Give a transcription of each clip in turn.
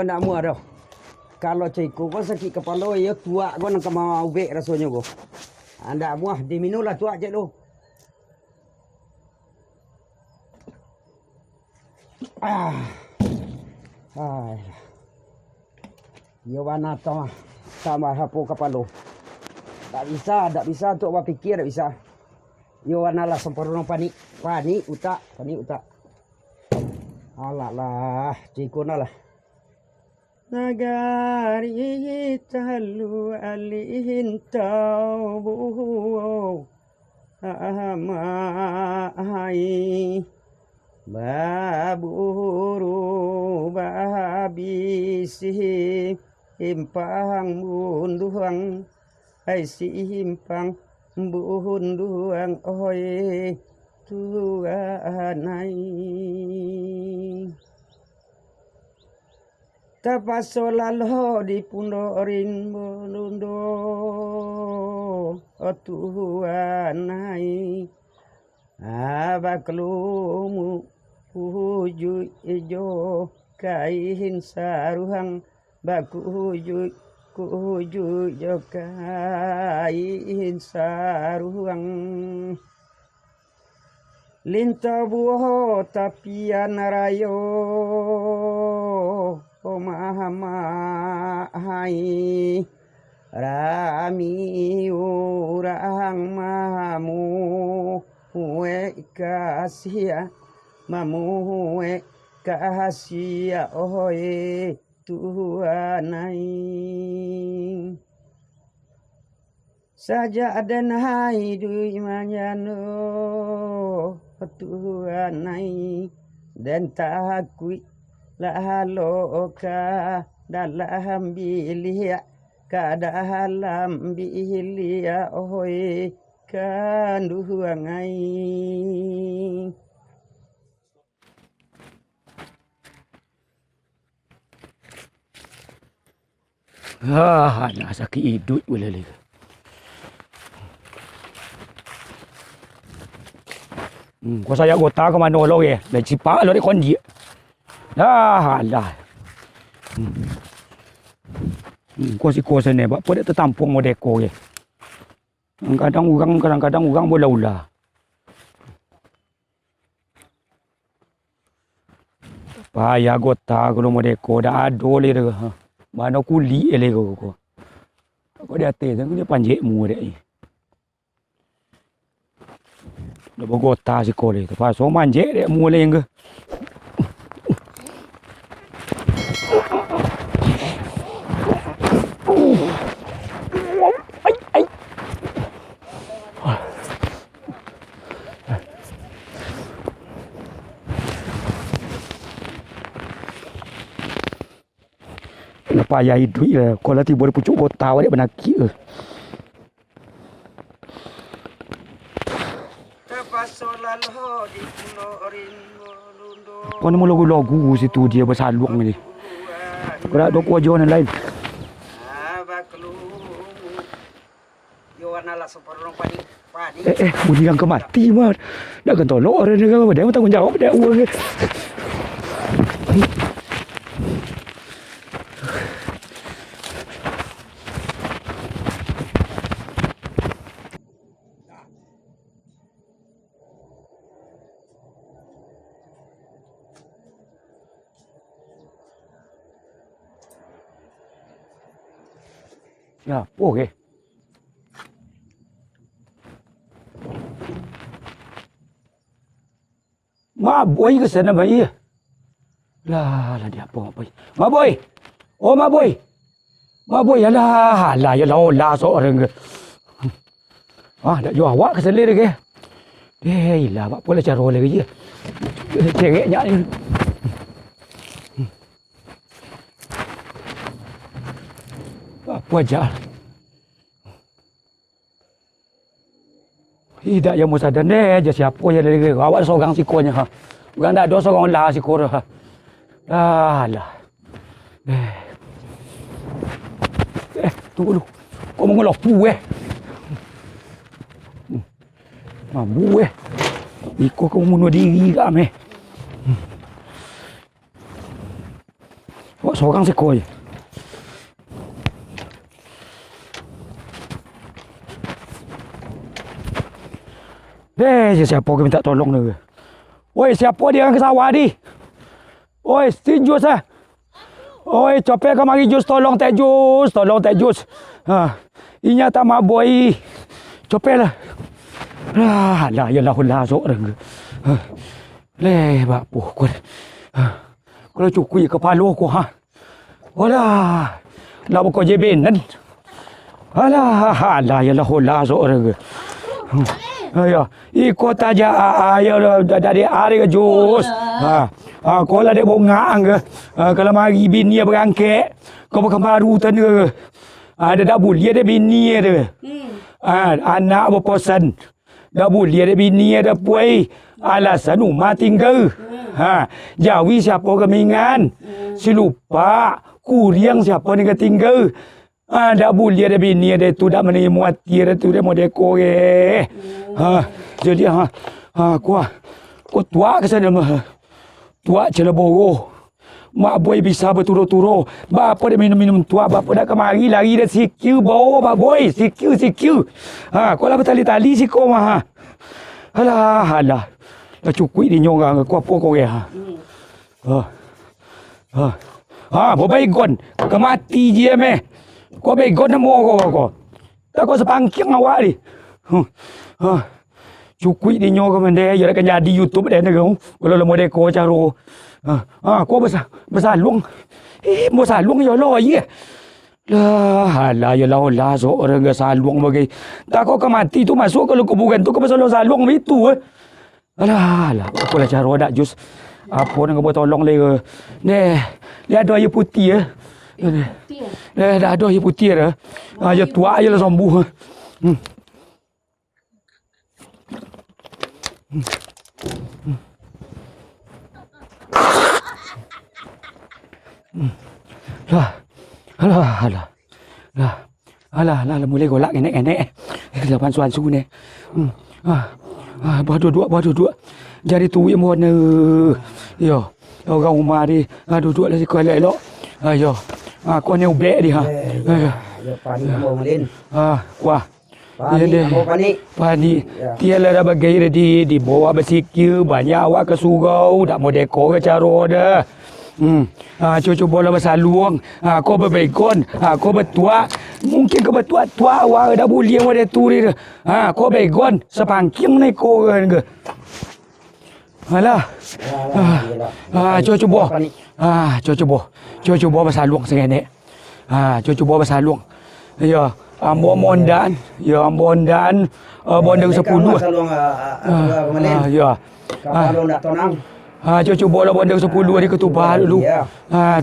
Yo nak muat dah. Kalau ciko kau sakit kepala yo tuak kau nak mau ubek rasanya kau. Anda muah diminulah tuak je lu. Yo warna tambah hapo kepala. Tak bisa untuk berfikir, tak bisa. Yo warna lah sempurna panik utak. Alat lah, cikuna lah. Nagari Taluak Lintau Buo Amai Baburu babisi himpang bunduang ai si himpang bunduang oi tuanai tapasolalu di pundorin melundo tuanai abaklumu puju ijo kain saruhang bakuju jo kain saruhang Lintau Buo tapian rayo omahai rami urang mamu kasih mamu kasih oe tuanai saja ada nai dui manyano tuanai dan takui lahaloka dalam bilia ka dalam bilia oe kanduangai nak sakit hidup boleh lagi. Kau saya gota ke mana lo ye? Dah cipak lo di konji. Dah lah. Kau si kau sini, apa dia tertampung modeko ye. Kadang-kadang orang bola-bola. Payah gota kalau modeko dah ado le dah. Mana kuli le kau. Kau dia teh, dia panjek mu dia. Dah bergota si kau le. Lepas so manjek dia mu le ke. Payah hidup lah. Kalau tiba dia pucuk gota dia benaki ke. Kau ni mau lagu-lagu situ dia bersaluang ni. Kau nak dok wajon lain. Pudiang ke mati mah. Nak kan tolong orang dia apa dia tanggungjawab dia uang. Ya, okey. Mak Boy ke sana bayi? Lah dia apa Mak Boy? Mak Boy. Oh Mak Boy. Mak Boy lah ya lah seorang ke. Dak jual awak ke sana ke? Lah apa boleh cara lagi je. Cereknya ni. Apa aja. Tidak yang musadan deh, je siapa yang dari awak seorang sikonya ha. Bukan tak ada seorang lah siko dah. Lah. Tunggu dulu. Kau mau ngelopu Mambu Iko kau bunuh diri kami. Awak seorang seekor je. Siapa ke minta tolong dia? Oi, siapa dia orang ke sawah ni? Oi, Tek Jus ah. Oi, copek ke mari Jus tolong Tek Jus, tolong Tek Jus. Inya tak Mak Boy. Copek lah. Lah, ya lah sok orang ke. Bak puh kau. Kalau cukui kepala aku ha. Walah. Lah bukan jebenan. Alah, ya lah sok orang ke. Ya, ikut aja ayo dari hari ke Jus. Kau lah dek bongak ke. Kalau mari bini berangkat, kau bukan baru tanda ke. Ada dah boleh ada bini ada. Anak berposan. Dah boleh ada bini ada puai. Alasan rumah tinggal. Jawi siapa kemingan. Silupa kuriang siapa ni tinggal. Dah boleh ada bini ada tu dah mana muati ada tu dia mau dekor ke. Jadi kau tuak ke sana mah. Tuak celeboro. Mak Boy bisa berturu-turu. Bapa dia minum tuak, bapa dah kemari lari dah sikil bawa Mak Boy, sikil. Kau lah bertali-tali si kau mah. Alah. Dah cukup di nyorang kau apa kau ya. Berbaigon. Kau mati je meh. Kau begon nama kau. Tak kau sepangking awak ni. Cukup di nyorang mendek je akan jadi YouTube dia kau. Kalau lemo dekor caro. Kau bersaluang. Bersaluang ya lah ye. Lah ya lah seorang ke saluang bagi. Tak kau mati tu masuk kalau kuburan tu kau bersaluang begitu Alah, apa lah cara dak Jus. Apa nak buat tolong le ke. Dia ada air putih dah ada air putih dah. Ya tuak je lah sembuh. Alah, mulai golak enek. Lapan suan-su ni. Buat duduk. Jadi tu yang mana. Ya, orang rumah ni. Duduk lah sikit elok. Ya. Kau ni ubek dia. Ya, panik Mak Malin. Wah. Panik. Tiada dah bagai di bawah bersikir. Banyak awak ke surau. Tak mau dekor ke cara dah. Cuba lah bersaluang. Kau berbaigon. Kau bertuak. Mungkin kau bertuak awak dah boleh ada tu dia. Kau baigon. Sepangking ni kau ke. Alah. Cuba bersaluang sengaja. Cuba bersaluang. Ya. Mondan. Bondeng 10. Ya. Kalau nak tonang. Cuba lah bondeng 10 ni ketubah dulu.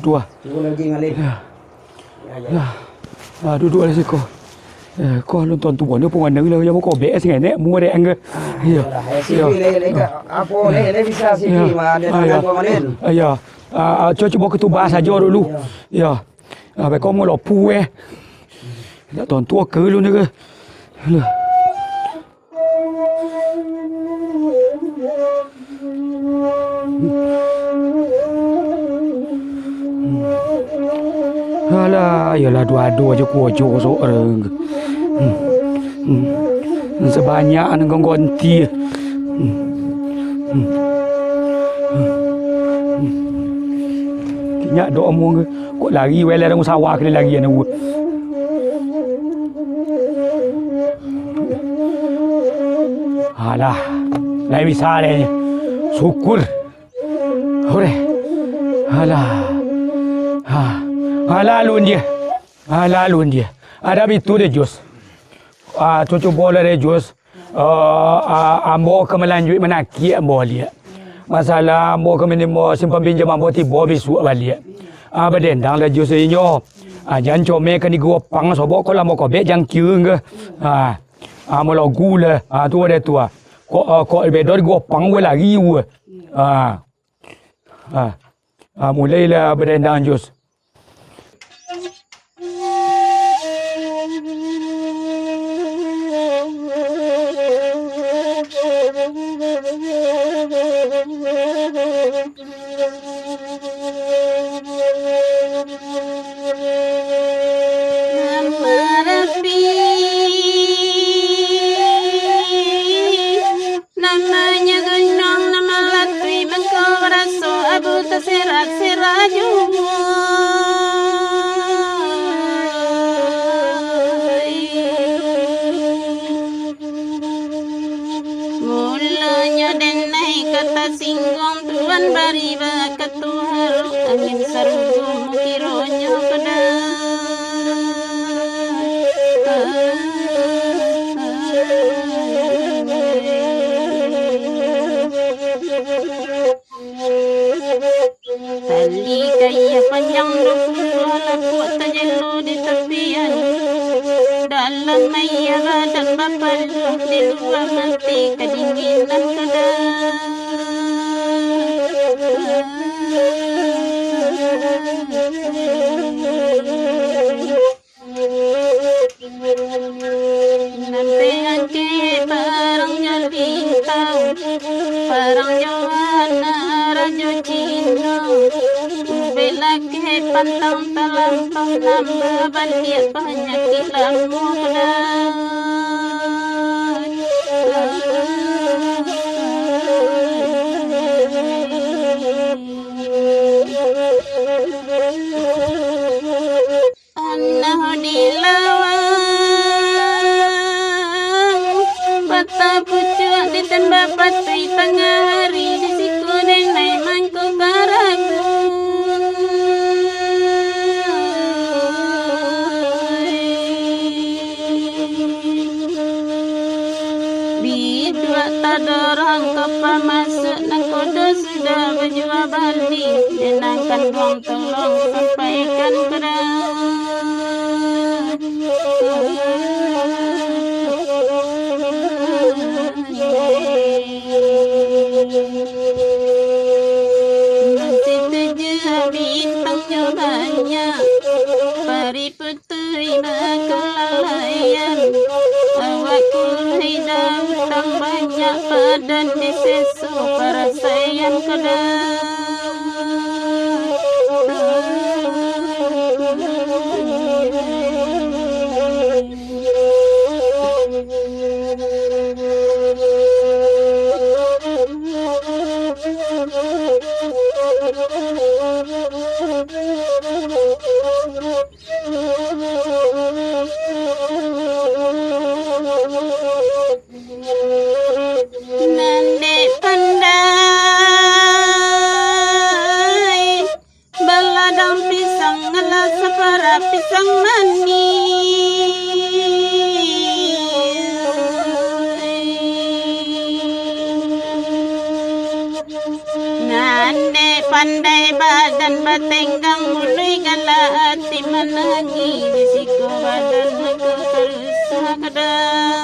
Tu lah. Cuba lagi Malin. Duduk lah siko. Kau nonton tu dia pun pandang lah. Yang kau bek sengaja mu ada angga. Ya. Apa le bisa sikit mah dia nak Mak Malin. Ya. Cuba ketubah saja dulu. Ya. Baik kau mau lopu nak tonton ke lu ni ke. Alah, yalah dua-dua je kuojo seorang. Sebanyak dengan ganti. Kinyak doa mu kok lari wele dalam sawah kali lagi ana. Alah, lai bisa le. Syukur. Hore. Alah. Alalun dia. Ada bitu dia Jus. Cucu bola dia Jus. Ambo ke melanjut menaki ambo dia. Masalah ambo ke minimo simpan pinjam ambo tiba bisu balik. Berdendang dia Jus inyo. Jangan comel ke ni gopang sobok ko lamo ko be jang kiung ke. Mula gula. Tu ada tu. Kok bedor gopang we lagi we. Mulailah berdendang Jus. singgong tuan bari bakatuharu angin sarugum kironyo tali kaya panjang 20 lapuk tajelo di tepian dalam mayara dan bapaluh di luar mati kedinginan nantian ke barangnya Lintau barang Johanna rajo Cina bela ke pantang talampau nambah balik penyakit lamu Anah di Lawak bata pucuk di tembak patui tengah hari di siku denai mangku karaku bidua tak dorang kepa masuk nang kodo sudah berjua balik denangkan buang tolong sampaikan kerang masih tujuh bintangnya banyak pari putui makelalayan awak kulai datang banyak padan di sesu para sayang kedai nande pandai baladang pisang ngelas separa pisang nande pandai badan batenggang mulai gala hati menangi di siku badan aku kerusak kedai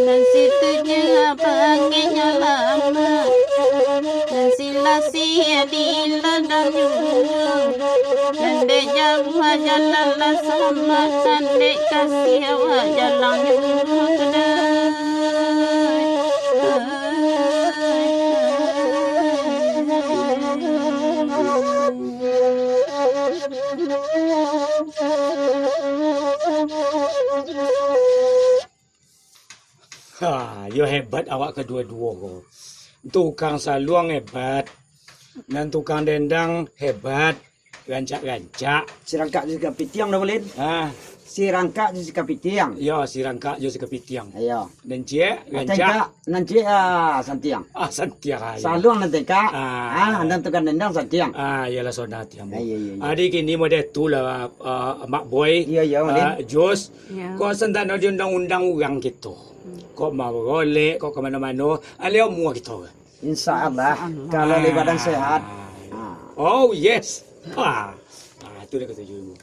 dan situ juga panggilnya lama dan sila-sia di ladang dan dek jauh jalan lah sama dan dek kasih awak jalan Yo hebat awak kedua-dua kau. Tukang saluang hebat. Dan tukang dendang hebat. Rancak-rancak. Si rangkak juga pitiang dah Malin. Si rangkak juga pitiang. Ya, si rangkak jo sekepitiang. Ayo. Dan cie rancak. Tengka nanti santiang. Santiang aja. Saluang nanti kak. Dan tukang dendang santiang. Yalah saudara tiang. Iya. Adik ini model tu lah Mak Boy. Iya, Malin. Jus. Ya. Kau sentan ada undang-undang orang gitu. Kau mau golek, kau ke mana-mana. Alih mua gitu. Insya Allah. Kalau di badan sehat. Oh yes. Itu dia kata ibu.